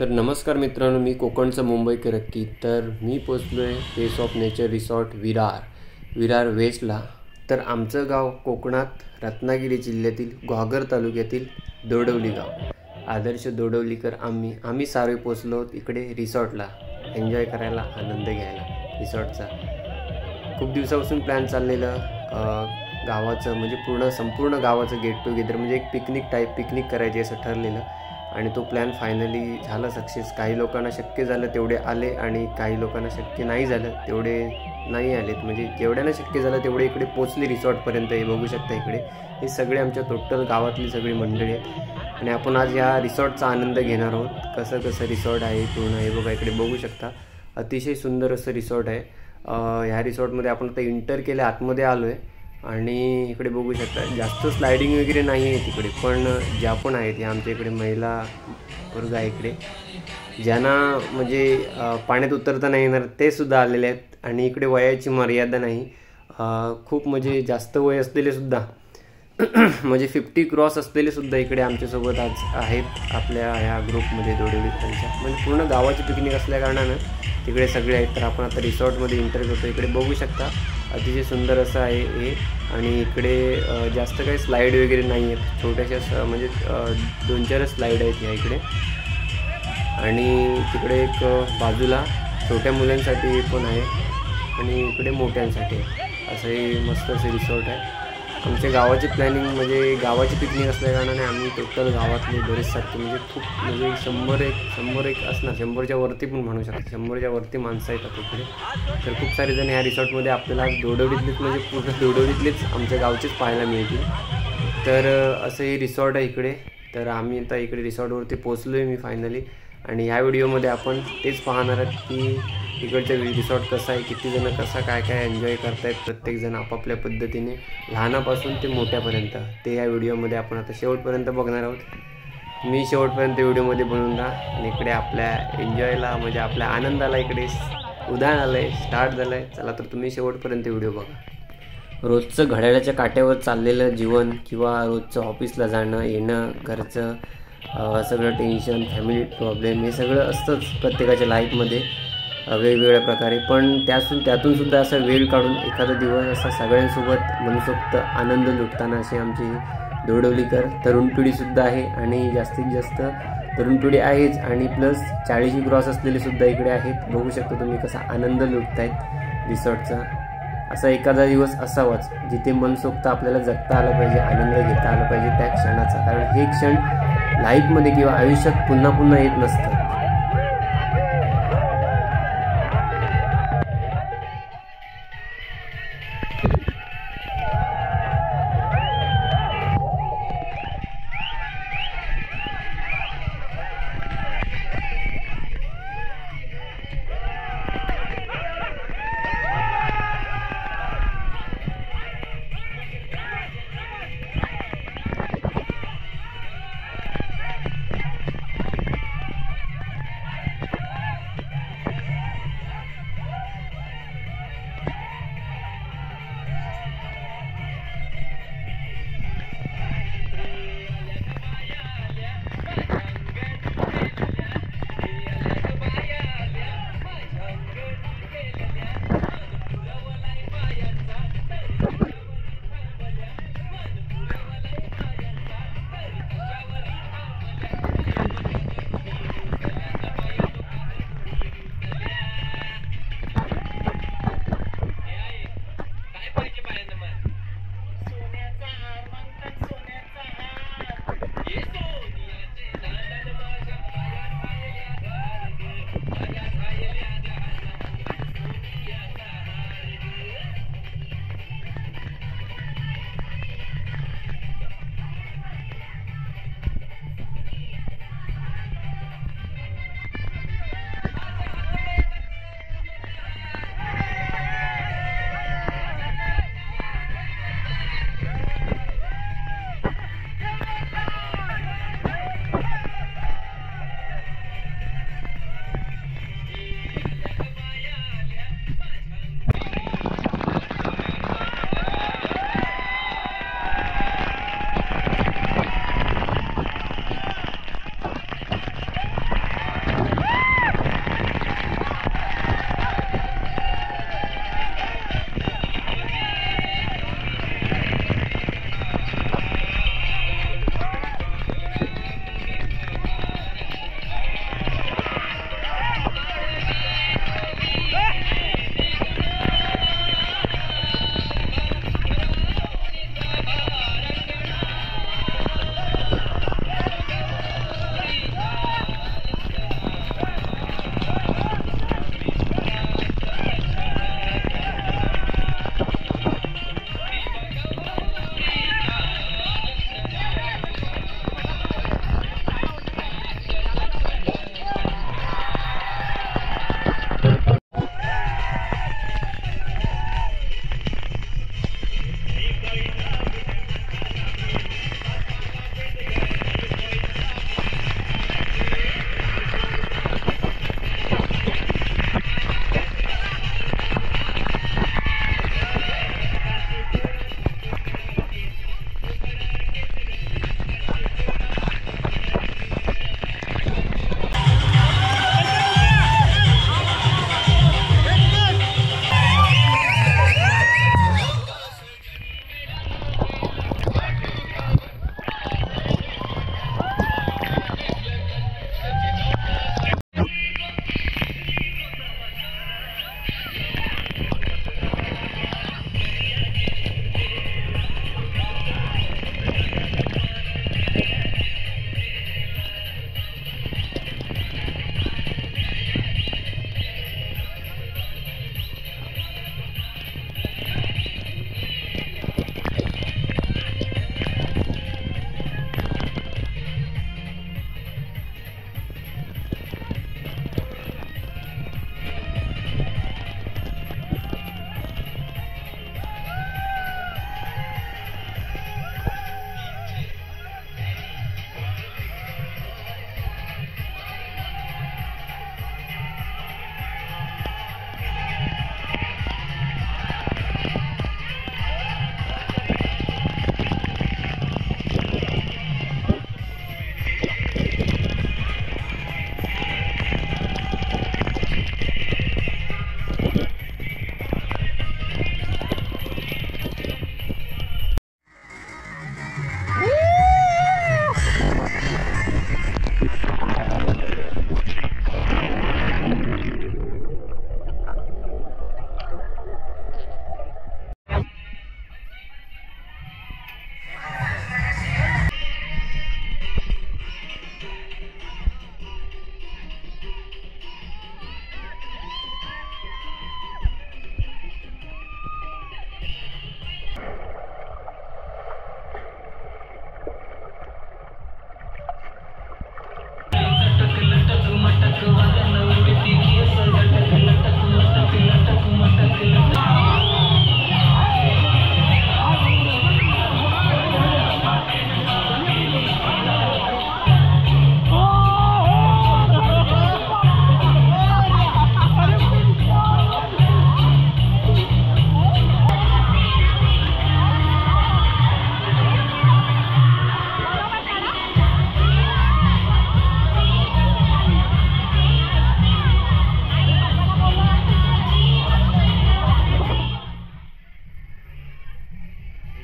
तर नमस्कार मित्रांनो, मी कोकणचा मुंबईकर रक्की. तर मी पोचलो आहे face of nature resort Virar वेस्टला. तर आमचं गाव कोकणात रत्नागिरी जिल्ह्यातील घागर तालुक्यातील दोडवली गाव. आदर्श दोडवलीकर आम्ही सारे पोचलो इकडे रिसॉर्टला एन्जॉय करायला, आनंद घ्यायला रिसॉर्टचा. खूप दिवसापासून प्लॅन चाललेलं गावाचं, म्हणजे संपूर्ण गावाचं गेट टुगेदर, म्हणजे एक पिकनिक करायची असं ठरलेलं. आणि तो प्लॅन फायनली झाला सक्सेस. काही लोकांना शक्य झालं तेवढे आले आणि काही लोकांना शक्य नाही झालं तेवढे नाही आलेत. म्हणजे जेवढ्यांना शक्य झालं तेवढे इकडे पोचले रिसॉर्टपर्यंत. हे बघू शकता इकडे हे सगळे आमच्या टोटल गावातली सगळी मंडळी आहेत आणि आपण आज या रिसॉर्टचा आनंद घेणार आहोत. कसं रिसॉर्ट आहे पूर्ण हे बघा, इकडे बघू शकता. अतिशय सुंदर असं रिसॉर्ट आहे. ह्या रिसॉर्टमध्ये आपण आता एंटर केलं, आतमध्ये आलो आहे आणि इकडे बघू शकता जास्त स्लायडिंग वगैरे नाही आहे तिकडे, पण ज्या पण आहेत या आमच्या इकडे महिला वर्ग आहे इकडे, ज्यांना म्हणजे पाण्यात उतरता नाही येणार ते सुद्धा आलेले आहेत. आणि इकडे वयाची मर्यादा नाही, खूप म्हणजे जास्त वय असलेले सुद्धा म्हणजे 50 क्रॉस असलेले सुद्धा इकडे आमच्यासोबत आज आहेत आपल्या ह्या ग्रुपमध्ये दोडवलीकरांच्या. म्हणजे पूर्ण गावाची पिकनिक असल्या कारणानं तिकडे सगळे आहेत. तर आपण आता रिसॉर्टमध्ये एंटर करतो. इकडे बघू शकता अतिशय सुंदर असं आहे हे. आणि इकडे जास्त काही स्लाईड वगैरे नाही आहेत, छोट्याशा म्हणजे 2-4 स्लाईड आहेत या इकडे. आणि तिकडे एक बाजूला छोट्या मुलांसाठी पण आहे आणि इकडे मोठ्यांसाठी असं हे मस्त असे रिसॉर्ट आहे. आमच्या गावाची प्लॅनिंग म्हणजे गावाची पिकनिक असल्या कारणाने आम्ही टोटल गावातले बरेच सारखे म्हणजे खूप म्हणजे 100 एक असणार, 100च्या वरती पण म्हणू शकतो, 100च्या वरती माणसं येतात इकडे. तर खूप सारे जण ह्या रिसॉर्टमध्ये आपल्याला दोडवलीतलेच म्हणजे पूर्ण दोडवलीतलेच आमच्या गावचेच पाहायला मिळतील. तर असं हे रिसॉर्ट आहे इकडे. तर आम्ही आता इकडे रिसॉर्टवरती पोचलो आहे मी फायनली. आणि ह्या व्हिडिओमध्ये आपण तेच पाहणार आहोत की इकडचं रिसॉर्ट कसं आहे, किती जण कसं काय एन्जॉय करतायत, प्रत्येकजण आपापल्या पद्धतीने लहानापासून ते मोठ्यापर्यंत. ते या व्हिडिओमध्ये आपण आता शेवटपर्यंत बघणार आहोत. मी शेवटपर्यंत व्हिडिओमध्ये बनवून राहा. आणि इकडे आपल्या एन्जॉयला म्हणजे आपल्या आनंदाला इकडे उधाण आलं आहे, स्टार्ट झालं आहे. चला तर तुम्ही शेवटपर्यंत व्हिडिओ बघा. रोजचं घड्याळाच्या काट्यावर चाललेलं जीवन किंवा रोजचं ऑफिसला जाणं येणं, घरचं सगळं टेन्शन, फॅमिली प्रॉब्लेम हे सगळं असतंच प्रत्येकाच्या लाईफमध्ये वेगवेगळ्या प्रकारे. पण त्यातूनसुद्धा असा वेळ काढून एखादा दिवस असा सगळ्यांसोबत मनसोक्त आनंद लुटताना असे आमची दोडवलीकर तरुण पिढीसुद्धा आहे. आणि जास्तीत जास्त तरुण पिढी आहेच आणि प्लस 40 क्रॉस असलेले सुद्धा इकडे आहेत. बघू शकता तुम्ही कसा आनंद लुटतायत रिसॉर्टचा. असा एखादा दिवस असावाच जिथे मनसोक्त आपल्याला जगता आलं पाहिजे, आनंद घेता आला पाहिजे त्या क्षणाचा. कारण हे क्षण लाईफमध्ये किंवा आयुष्यात पुन्हा येत नसतं.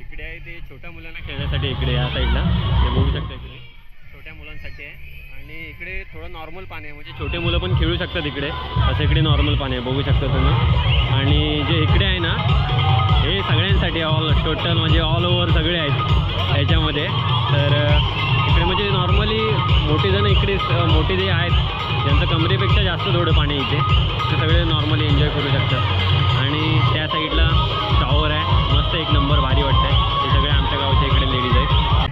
इकडे आहे ते छोट्या मुलांना खेळण्यासाठी, इकडे या साईडला हे बघू शकता, इकडे छोट्या मुलांसाठी आहे. आणि इकडे थोडं नॉर्मल पाणी आहे, म्हणजे छोटे मुलं पण खेळू शकतात इकडे. असं इकडे नॉर्मल पाणी आहे, बघू शकता तुम्ही. आणि जे इकडे आहे ना, हे सगळ्यांसाठी टोटल म्हणजे ऑल ओव्हर सगळे आहेत ह्याच्यामध्ये. तर इकडे म्हणजे नॉर्मली मोठे जण इकडे मोठे जे आहेत ज्यांचं कमरेपेक्षा जास्त थोडं पाणी इथे, ते सगळे नॉर्मली एन्जॉय करू शकतात. आणि त्या साईडला शॉवर आहे, मस्त एक नंबर भारी वाटतं आहे. हे सगळे आमच्या गावच्या इकडे लेडीज आहेत.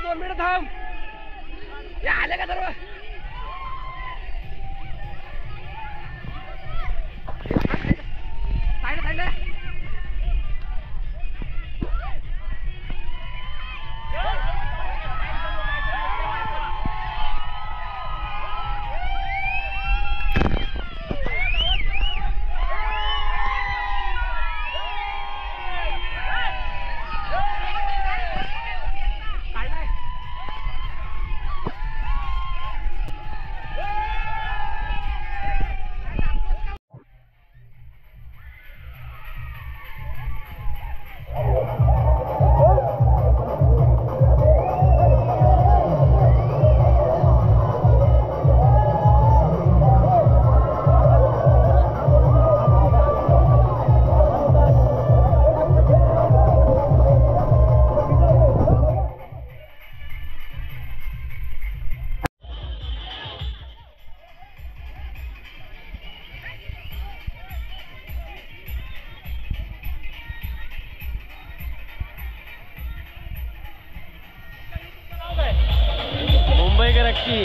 2 मिनिट थांब. या आले का सर्व? साईड साईड मुंबईकर अख्खी